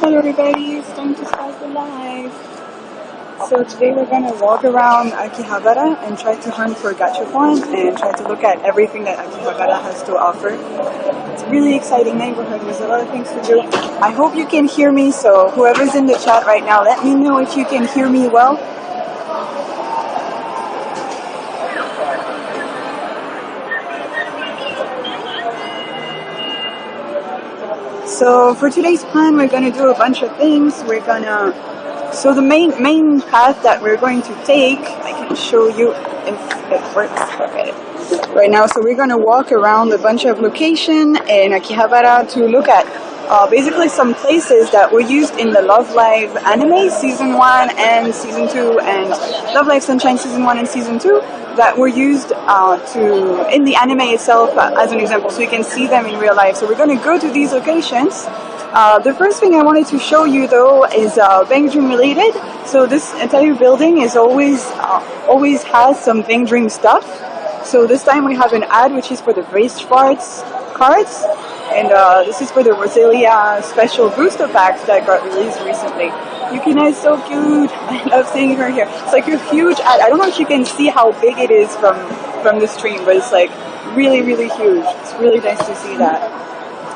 Hello everybody, it's time to start the live. So today we're going to walk around Akihabara and try to hunt for Gashapons and try to look at everything that Akihabara has to offer. It's a really exciting neighborhood, there's a lot of things to do. I hope you can hear me, so whoever's in the chat right now, let me know if you can hear me well. So for today's plan, we're going to do a bunch of things. So the main path that we're going to take, I can show you if it works. Okay. Right now, so we're going to walk around a bunch of locations in Akihabara to look at basically some places that were used in the LoveLive anime Season 1 and Season 2 and LoveLive Sunshine Season 1 and Season 2 that were used in the anime itself as an example, so you can see them in real life. So we're going to go to these locations. The first thing I wanted to show you though is Bang Dream related. So this entire building is always has some Bang Dream stuff. So this time we have an ad which is for the Race Farts cards, and this is for the Rosalia special booster packs that got released recently. Yukina is so cute. I love seeing her here. It's like a huge ad. I don't know if you can see how big it is from the stream, but it's like really huge. It's really nice to see that.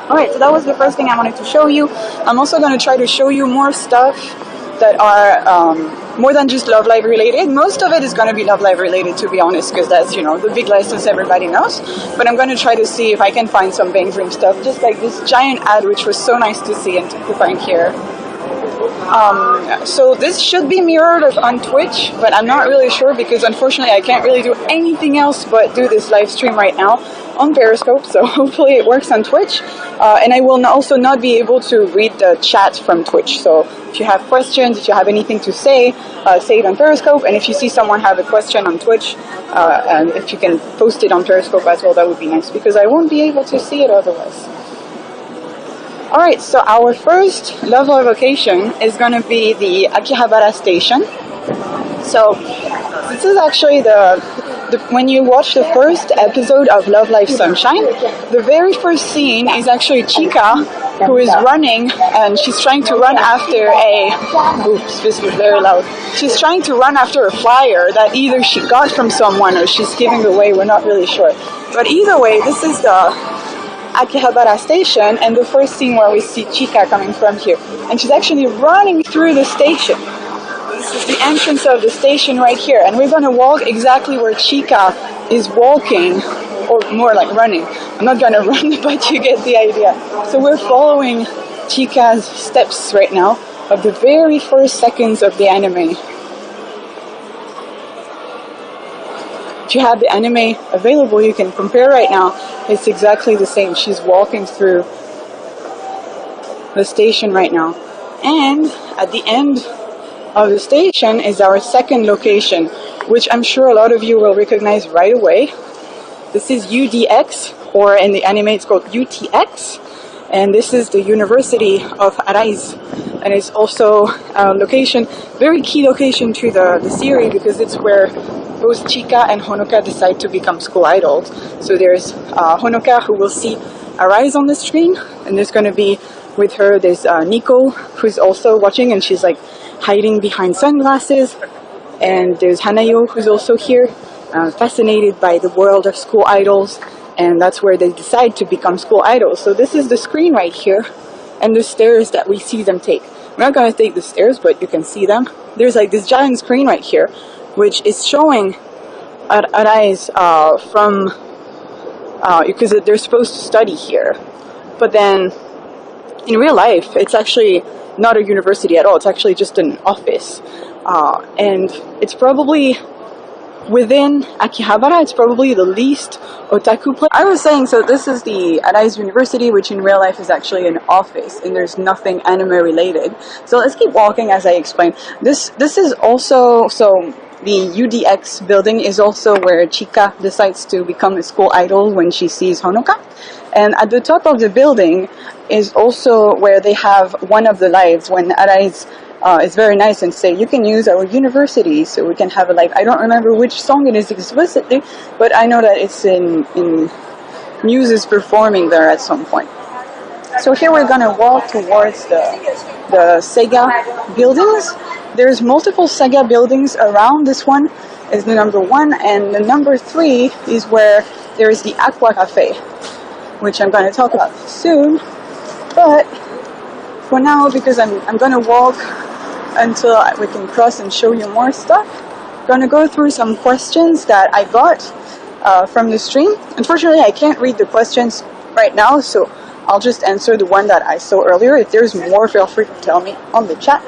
Alright, so that was the first thing I wanted to show you. I'm also going to try to show you more stuff that are more than just LoveLive related. Most of it is going to be LoveLive related, to be honest, because that's, you know, the big license everybody knows. But I'm going to try to see if I can find some Bang Dream stuff, just like this giant ad, which was so nice to see and to find here. So this should be mirrored on Twitch, but I'm not really sure because unfortunately I can't really do anything else but do this live stream right now on Periscope, so hopefully it works on Twitch. And I will also not be able to read the chat from Twitch, so if you have questions, if you have anything to say it on Periscope, and if you see someone have a question on Twitch, and if you can post it on Periscope as well, that would be nice, because I won't be able to see it otherwise. Alright, so our first LoveLive location is going to be the Akihabara station. So this is actually when you watch the first episode of LoveLive Sunshine, the very first scene is actually Chika, who is running, and she's trying to run after oops, this was very loud. She's trying to run after a flyer that either she got from someone or she's giving away, we're not really sure. But either way, this is the Akihabara station, and the first scene where we see Chika coming from here, and she's actually running through the station. This is the entrance of the station right here, and we're going to walk exactly where Chika is walking, or more like running. I'm not going to run, but you get the idea. So we're following Chika's steps right now of the very first seconds of the anime. If you have the anime available, you can compare right now. It's exactly the same. She's walking through the station right now. And at the end of the station is our second location, which I'm sure a lot of you will recognize right away. This is UDX, or in the anime it's called UTX. And this is the University of Arise. And it's also a location, very key location to the series, because it's where both Chika and Honoka decide to become school idols. So there's Honoka, who will see Arise on the screen, and there's going to be with her, there's Nico, who's also watching, and she's like hiding behind sunglasses. And there's Hanayo, who's also here, fascinated by the world of school idols, and that's where they decide to become school idols. So this is the screen right here, and the stairs that we see them take. We're not going to take the stairs, but you can see them. There's like this giant screen right here, which is showing Arise because they're supposed to study here. But then, in real life, it's actually not a university at all. It's actually just an office. And it's probably, within Akihabara, it's probably the least otaku place. I was saying, so this is the Arise University, which in real life is actually an office, and there's nothing anime related. So let's keep walking as I explain. This is also, so the UDX building is also where Chika decides to become a school idol when she sees Honoka. And at the top of the building is also where they have one of the lives when Arise is very nice and say, you can use our university so we can have a live. I don't remember which song it is explicitly, but I know that it's in Muse is performing there at some point. So here we're gonna walk towards the Sega buildings. There's multiple Sega buildings around. This one is the number 1, and the number 3 is where there is the Aqua Cafe, which I'm gonna talk about soon. But for now, because I'm gonna walk until we can cross and show you more stuff, I'm gonna go through some questions that I got from the stream. Unfortunately, I can't read the questions right now, so I'll just answer the one that I saw earlier. If there's more, feel free to tell me on the chat.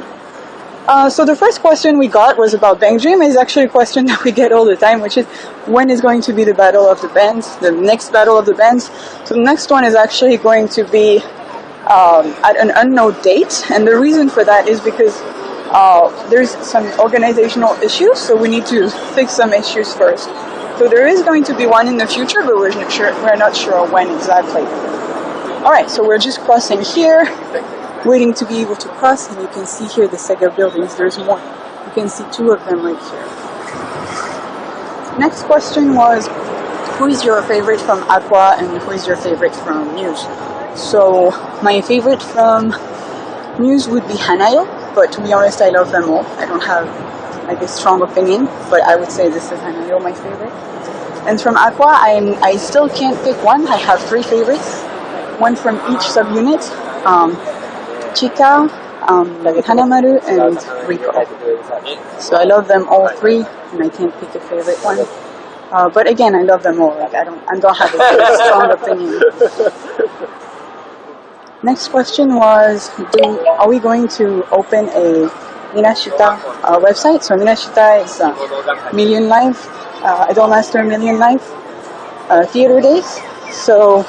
So the first question we got was about Bang Dream. It's actually a question that we get all the time, which is when is going to be the battle of the bands, the next battle of the bands. So the next one is actually going to be at an unknown date, and the reason for that is because there's some organizational issues, so we need to fix some issues first. So there is going to be one in the future, but we're not sure when exactly. Alright, so we're just crossing here, waiting to be able to cross, and you can see here the Sega buildings. There's more. You can see 2 of them right here. Next question was, who is your favorite from Aqua and who is your favorite from Muse? So my favorite from Muse would be Hanayo, but to be honest, I love them all. I don't have like a strong opinion, but I would say this is Hanayo, my favorite. And from Aqua, I still can't pick one. I have 3 favorites, one from each subunit. Chika, Hanamaru, and Rico. So I love them all 3, and I can't pick a favorite one. But again, I love them all. Like I don't have a strong opinion. Next question was, are we going to open a Minashita website? So Minashita is Million Live, Idolmaster Million Live theater days. So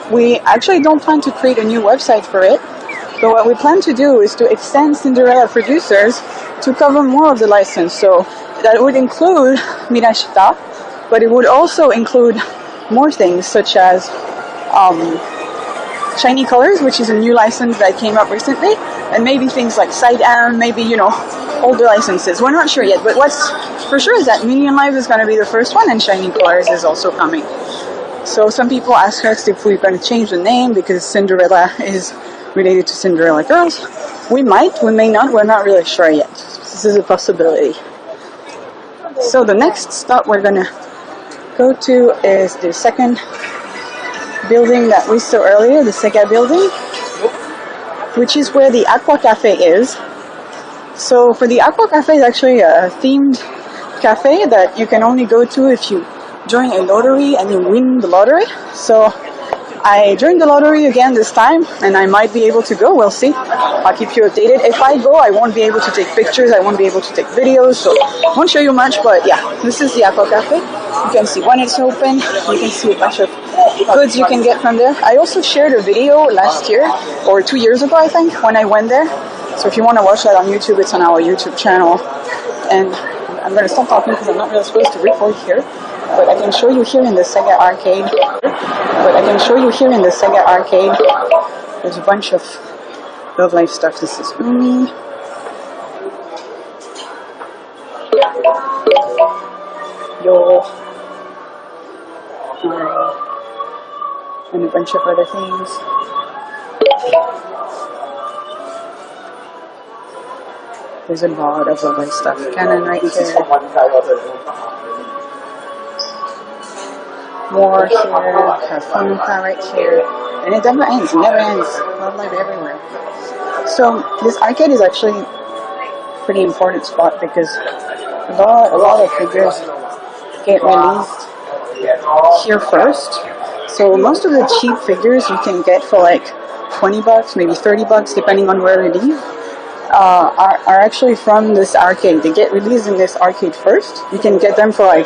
we actually don't plan to create a new website for it. So what we plan to do is to extend Cinderella Producers to cover more of the license. So that would include Minashita, but it would also include more things such as Shiny Colors, which is a new license that came up recently, and maybe things like Side Am, maybe, you know, older licenses. We're not sure yet, but what's for sure is that Million Live is going to be the first one, and Shiny Colors is also coming. So some people ask us if we're going to change the name because Cinderella is related to Cinderella Girls. We might, we may not, we're not really sure yet. This is a possibility. So the next stop we're going to go to is the second building that we saw earlier, the Sega building, which is where the Aqua Cafe is. So for the Aqua Cafe, it's actually a themed cafe that you can only go to if you join a lottery and you win the lottery. So I joined the lottery again this time, and I might be able to go. We'll see. I'll keep you updated. If I go, I won't be able to take pictures. I won't be able to take videos, so I won't show you much. But yeah, this is the Aqua Cafe. You can see when it's open. You can see a bunch of goods you can get from there. I also shared a video last year, or 2 years ago, I think, when I went there. So if you want to watch that on YouTube, it's on our YouTube channel. And I'm going to stop talking because I'm not really supposed to record here. But I can show you here in the Sega arcade. There's a bunch of LoveLive stuff. This is Umi. Yo. And a bunch of other things. There's a lot of LoveLive stuff. Canon right there. More here, Harpoon right here, and it never ends, LoveLive everywhere. So this arcade is actually a pretty important spot because a lot of figures get released here first. So most of the cheap figures you can get for like $20, maybe $30, depending on where you live, are actually from this arcade. They get released in this arcade first. You can get them for like,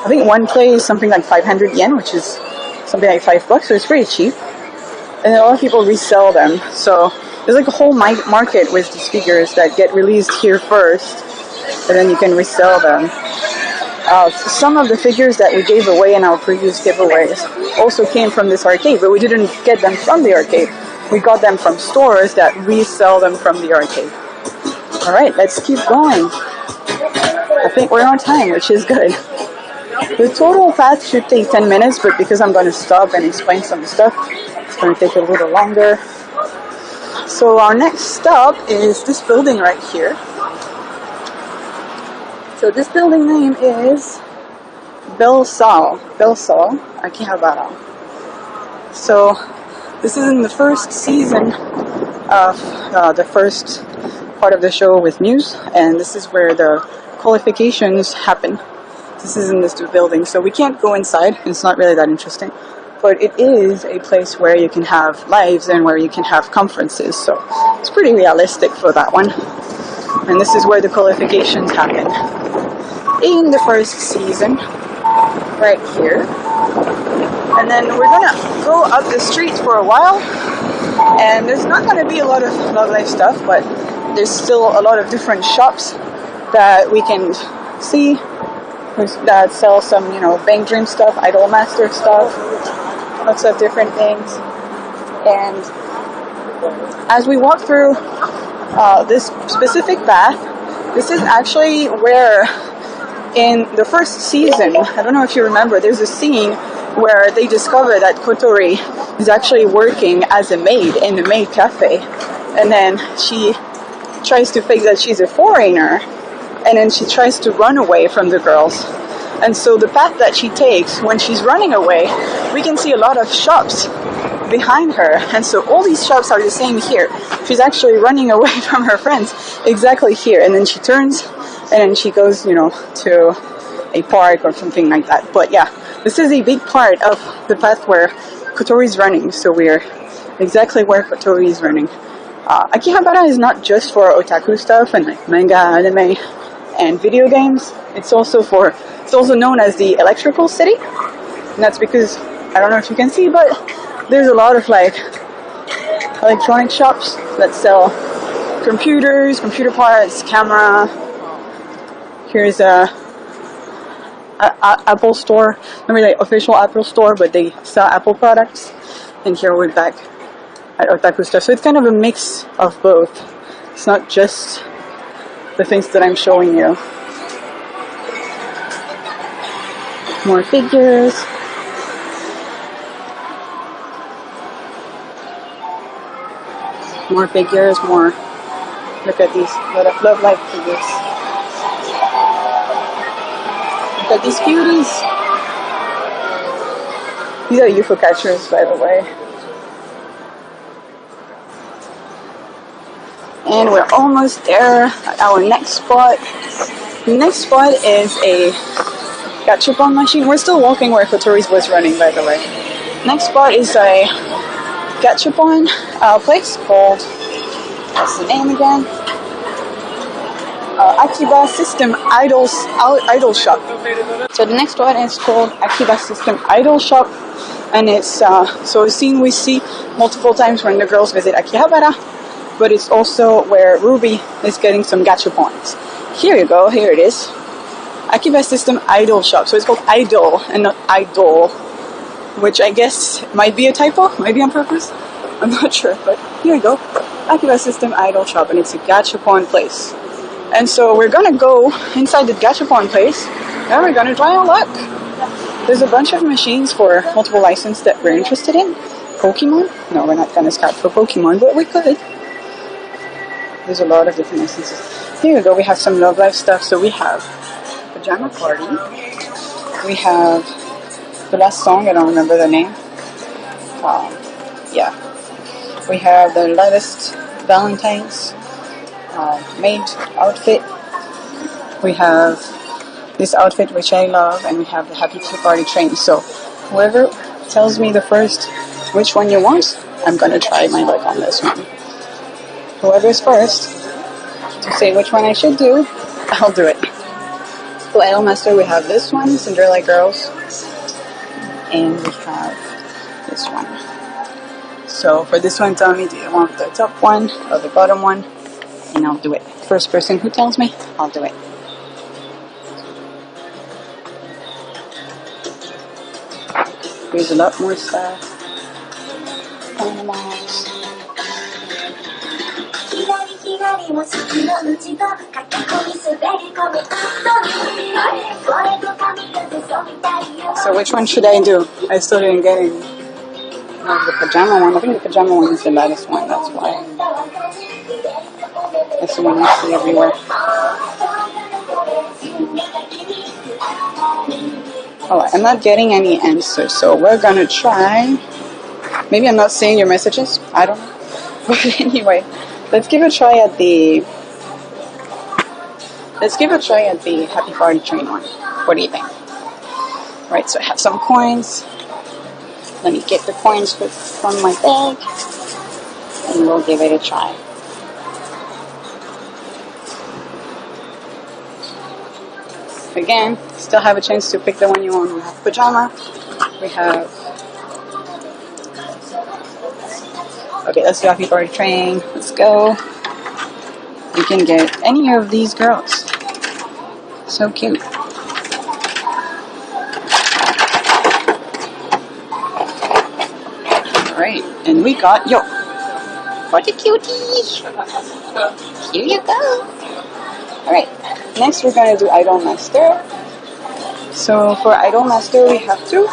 I think one play is something like 500 yen, which is something like $5, so it's pretty cheap. And a lot of people resell them. So there's like a whole market with these figures that get released here first, and then you can resell them. Some of the figures that we gave away in our previous giveaways also came from this arcade, but we didn't get them from the arcade. We got them from stores that resell them from the arcade. Alright, let's keep going. I think we're on time, which is good. The total path should take 10 minutes, but because I'm going to stop and explain some stuff, gonna take a little longer. So our next stop is this building right here. So this building name is Belsal Akihabara. So this is in the first season of the first part of the show with Muse, and this is where the qualifications happen. This is in this building, so we can't go inside. It's not really that interesting, but it is a place where you can have lives and where you can have conferences, so it's pretty realistic for that one. And this is where the qualifications happen in the first season, right here. And then we're gonna go up the street for a while, and there's not gonna be a lot of LoveLive stuff, but there's still a lot of different shops that we can see that sell some, you know, Bang Dream stuff, Idol Master stuff, lots of different things. And as we walk through this specific path, this is actually where in the first season, I don't know if you remember, there's a scene where they discover that Kotori is actually working as a maid in the maid cafe, and then she tries to fake that she's a foreigner, and then she tries to run away from the girls. And so the path that she takes when she's running away, we can see a lot of shops behind her, and so all these shops are the same here. She's actually running away from her friends exactly here, and then she turns and then she goes, you know, to a park or something like that. But yeah, this is a big part of the path where Kotori is running, so we're exactly where Kotori is running. Akihabara is not just for otaku stuff and like manga, anime, and video games. It's also known as the electrical city, and that's because, I don't know if you can see, but there's a lot of like electronic shops that sell computers, computer parts, camera. Here's a Apple store, remember the official Apple store, but they sell Apple products. And here we're back at otaku stuff, so it's kind of a mix of both. It's not just the things that I'm showing you. More figures. More figures, more. Look at these, lot of LoveLive figures. Look at these cuties. These are UFO catchers, by the way. And we're almost there at our next spot. The next spot is a Gashapon machine. We're still walking where Kotori's was running, by the way. Next spot is a Gashapon place called, what's the name again? Akiba System Idol Shop. So the next one is called Akiba System Idol Shop, and it's so a scene we see multiple times when the girls visit Akihabara, but it's also where Ruby is getting some Gashapons. Here you go, here it is. Akiba System Idol Shop. So it's called Idol and not Idol, which I guess might be a typo, maybe on purpose. I'm not sure, but here you go. Akiba System Idol Shop, and it's a Gashapon place. And so we're gonna go inside the Gashapon place, and we're gonna try our luck. There's a bunch of machines for multiple licenses that we're interested in. Pokemon? No, we're not gonna scout for Pokemon, but we could. There's a lot of different licenses. Here we go, we have some LoveLive stuff. So we have Pajama Party. We have the last song, I don't remember the name. Yeah. We have the latest Valentine's Maid outfit. We have this outfit which I love, and we have the Happy Tea Party train. So whoever tells me the first which one you want, I'm gonna try my luck on this one. Whoever's first to say which one I should do, I'll do it. For Idol Master, we have this one, Cinderella Girls, and we have this one. So for this one, tell me, do you want the top one or the bottom one? And I'll do it. First person who tells me, I'll do it. Here's a lot more stuff. Animals. So which one should I do? I still didn't get any. have the pajama one. I think the pajama one is the lightest one, that's why. That's the one I see everywhere. Oh, I'm not getting any answers, so we're gonna try. Maybe I'm not seeing your messages. I don't know. But anyway, let's give a try at the Happy Party train one. What do you think? Right, so I have some coins. Let me get the coins from my bag, and we'll give it a try. Again, still have a chance to pick the one you want. We have pajama. We have... Okay, let's do Happy Party train. Let's go. You can get any of these girls. So cute. Alright, and we got Yo. For the cutie. Here you go. Alright, next we're going to do Idol Master. So for Idol Master we have two. We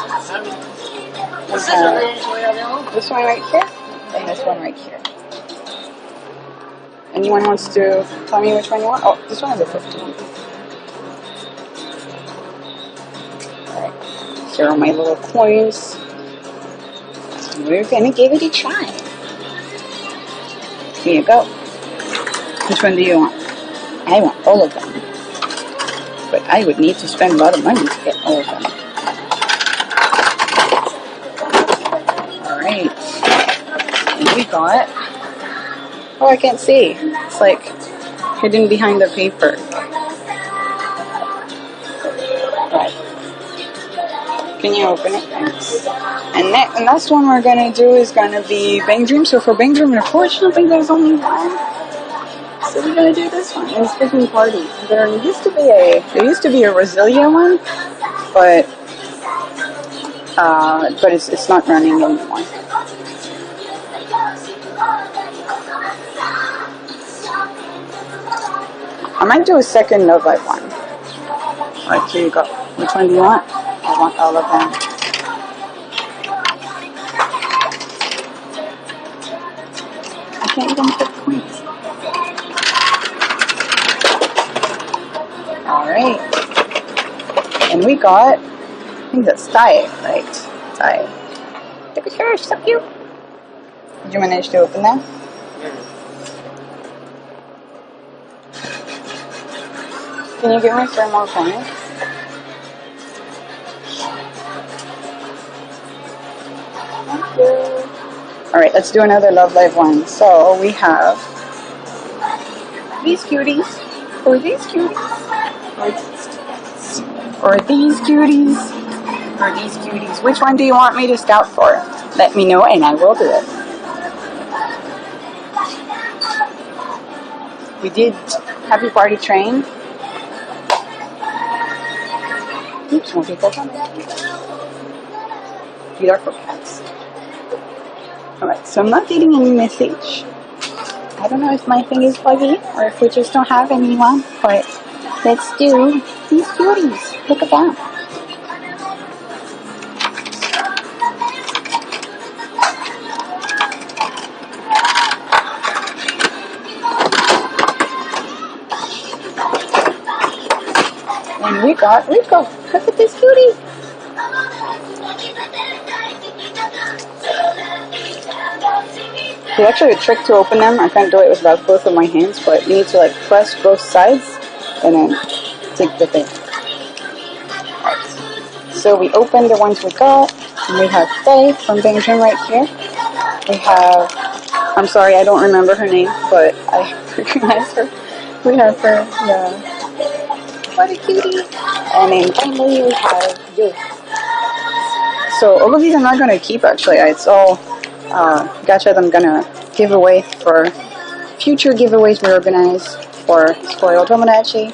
have this one right here and this one right here. Anyone wants to tell me which one you want? Oh, this one is a 15. Alright, here are my little coins. So we're going to give it a try. Here you go. Which one do you want? I want all of them. But I would need to spend a lot of money to get all of them. Alright. And we got... Oh, I can't see. It's like hidden behind the paper. Right. Can you open it? Thanks. And the last one we're gonna do is gonna be Bang Dream. So for Bang Dream, unfortunately, there's only one. So we're gonna do this one. It's Disney Party. There used to be a Roselia one, but it's not running anymore. I might do a second LoveLive one. Alright, here you go. Which one do you want? I want all of them. I can't even put coins. Alright. And we got, I think that's Ty, right? Ty. Look at her, so cute. Did you manage to open that? Can you give me 3 more coins? Thank you. Alright, let's do another LoveLive one. So we have these cuties. Or these cuties. Or these cuties. Or these cuties. Which one do you want me to scout for? Let me know and I will do it. We did Happy Party Train. Oops, more people coming. These are for cats. Alright, so I'm not getting any message. I don't know if my thing is buggy or if we just don't have anyone, but let's do these cuties. Look at that. And we got Rico. Look at this cutie. It's actually a trick to open them. I can't do it without both of my hands, but you need to like press both sides and then take the thing. Right. So we open the ones we got. And we have Faye from Benjamin right here. We have, I'm sorry, I don't remember her name, but I recognize her. We have her, yeah. What a cutie. And then finally we have you. So all of these I'm not going to keep actually. It's all gacha that I'm going to give away for future giveaways we organize for Spoiled Tomodachi.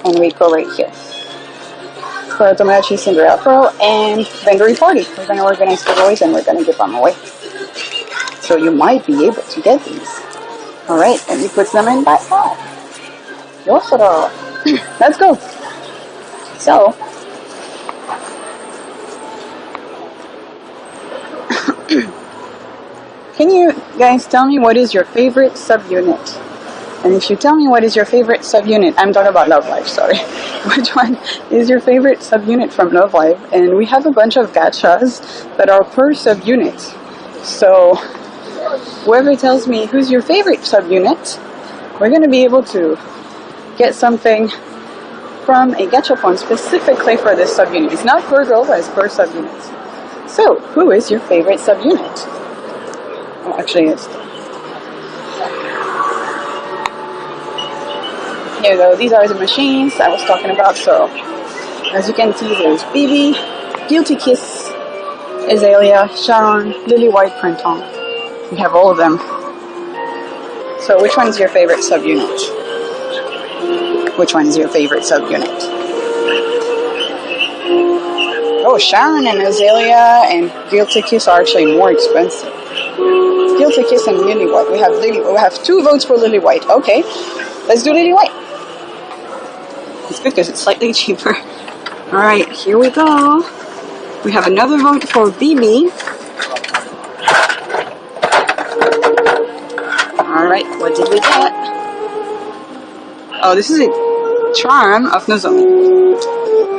And we go right here. For Tomodachi, Cinderella Pro, and Bandori Party. We're going to organize giveaways and we're going to give them away. So you might be able to get these. Alright, and we put them in that bag. Yosoro. Let's go. So, Can you guys tell me what is your favorite subunit? And if you tell me what is your favorite subunit, I'm talking about LoveLive, sorry. Which one is your favorite subunit from LoveLive? And we have a bunch of gachas that are per subunit. So whoever tells me who's your favorite subunit, we're going to be able to get something from a Gashapon specifically for this subunit. It's not per girl, but it's per subunit. So, who is your favorite subunit? Oh, actually, it's... Here you go. These are the machines I was talking about. So, as you can see, there's Bibi, Guilty Kiss, Azalea, Sharon, Lily White, Printemps. We have all of them. So, which one is your favorite subunit? Which one is your favorite subunit? Oh, Sharon and Azalea and Guilty Kiss are actually more expensive. Guilty Kiss and Lily White. We have 2 votes for Lily White. Okay, let's do Lily White. It's good because it's slightly cheaper. Alright, here we go. We have another vote for BB. Alright, what did we get? Oh, this is a charm of Nozomi.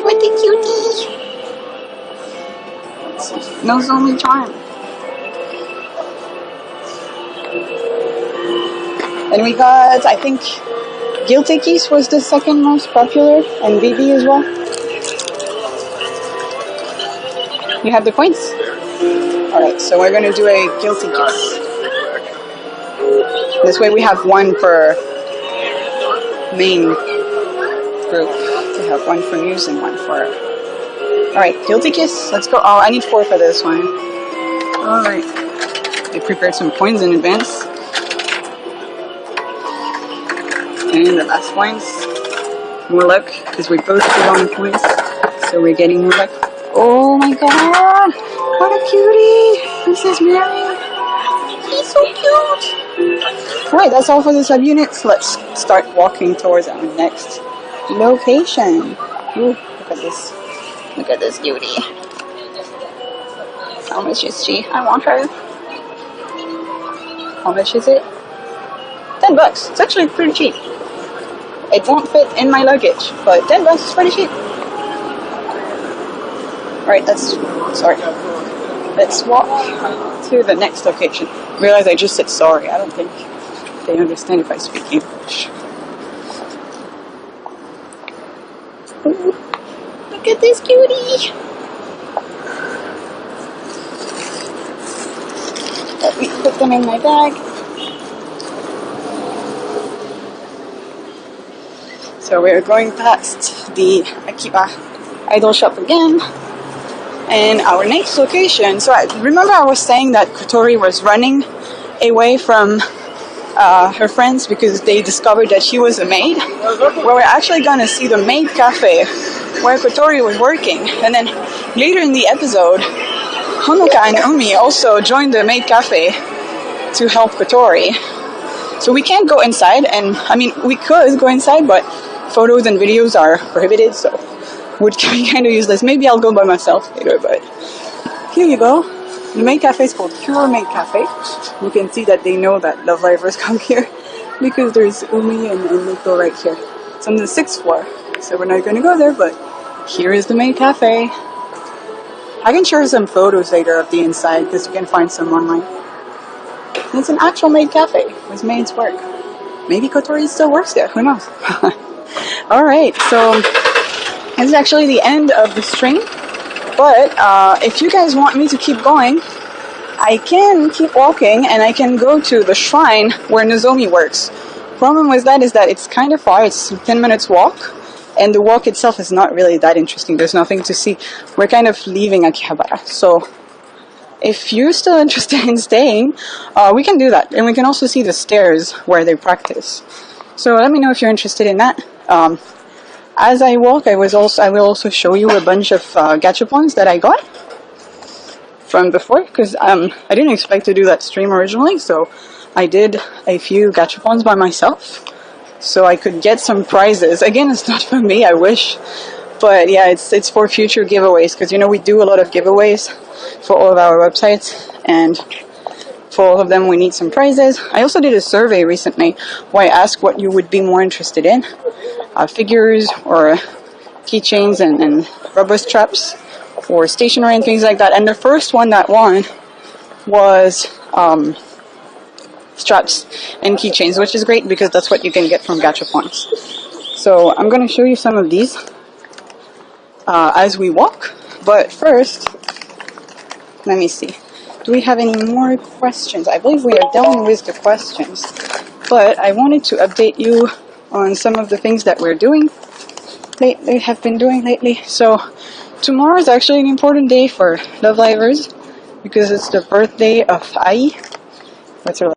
What a cutie! Nozomi charm. And we got, I think, Guilty Kiss was the second most popular, and BB as well. You have the points? Alright, so we're going to do a Guilty Kiss. This way we have one per main group. We have one for news and one for... Alright, Guilty Kiss. Let's go. Oh, I need 4 for this one. Alright. I prepared some coins in advance. And the last points. More luck, because we both put on points. So we're getting more luck. Oh my god! What a cutie! Princess Mary! He's so cute! Alright, that's all for the subunits. Let's start walking towards our next location. Ooh, look at this. Look at this cutie. How much is she? I want her. How much is it? $10. It's actually pretty cheap. It won't fit in my luggage, but $10 is pretty cheap. Alright, let's walk to the next location. Realize I just said sorry. I don't think they understand if I speak English. Ooh, look at this cutie! Let me put them in my bag. So we're going past the Akiba idol shop again. And our next location, so remember I was saying that Kotori was running away from her friends because they discovered that she was a maid? Well, we're actually going to see the maid cafe where Kotori was working. And then later in the episode, Honoka and Umi also joined the maid cafe to help Kotori. So we can't go inside, and I mean, we could go inside, but photos and videos are prohibited, so would be kind of useless. Maybe I'll go by myself later, but here you go. The maid cafe is called Pure Maid Cafe. You can see that they know that LoveLivers come here because there's Umi and Nico right here. It's on the 6th floor, so we're not going to go there, but here is the maid cafe. I can share some photos later of the inside because you can find some online. And it's an actual maid cafe with maids work. Maybe Kotori still works there, who knows? Alright, so this is actually the end of the stream, but if you guys want me to keep going, I can keep walking and I can go to the shrine where Nozomi works. Problem with that is that it's kind of far, it's 10 minutes walk, and the walk itself is not really that interesting. There's nothing to see. We're kind of leaving Akihabara, so if you're still interested in staying, we can do that, and we can also see the stairs where they practice. So let me know if you're interested in that. As I walk, I will also show you a bunch of Gashapons that I got from before, because I didn't expect to do that stream originally, so I did a few Gashapons by myself, so I could get some prizes. Again, it's not for me, I wish, but yeah, it's for future giveaways, because you know we do a lot of giveaways for all of our websites, and for all of them we need some prizes. I also did a survey recently where I asked what you would be more interested in, figures or keychains and rubber straps or stationery and things like that, and the first one that won was straps and keychains, which is great because that's what you can get from Gashapons. So I'm going to show you some of these as we walk, but first let me see, do we have any more questions? I believe we are done with the questions, but I wanted to update you on some of the things that we're doing lately. So tomorrow is actually an important day for LoveLivers because it's the birthday of Ai. What's her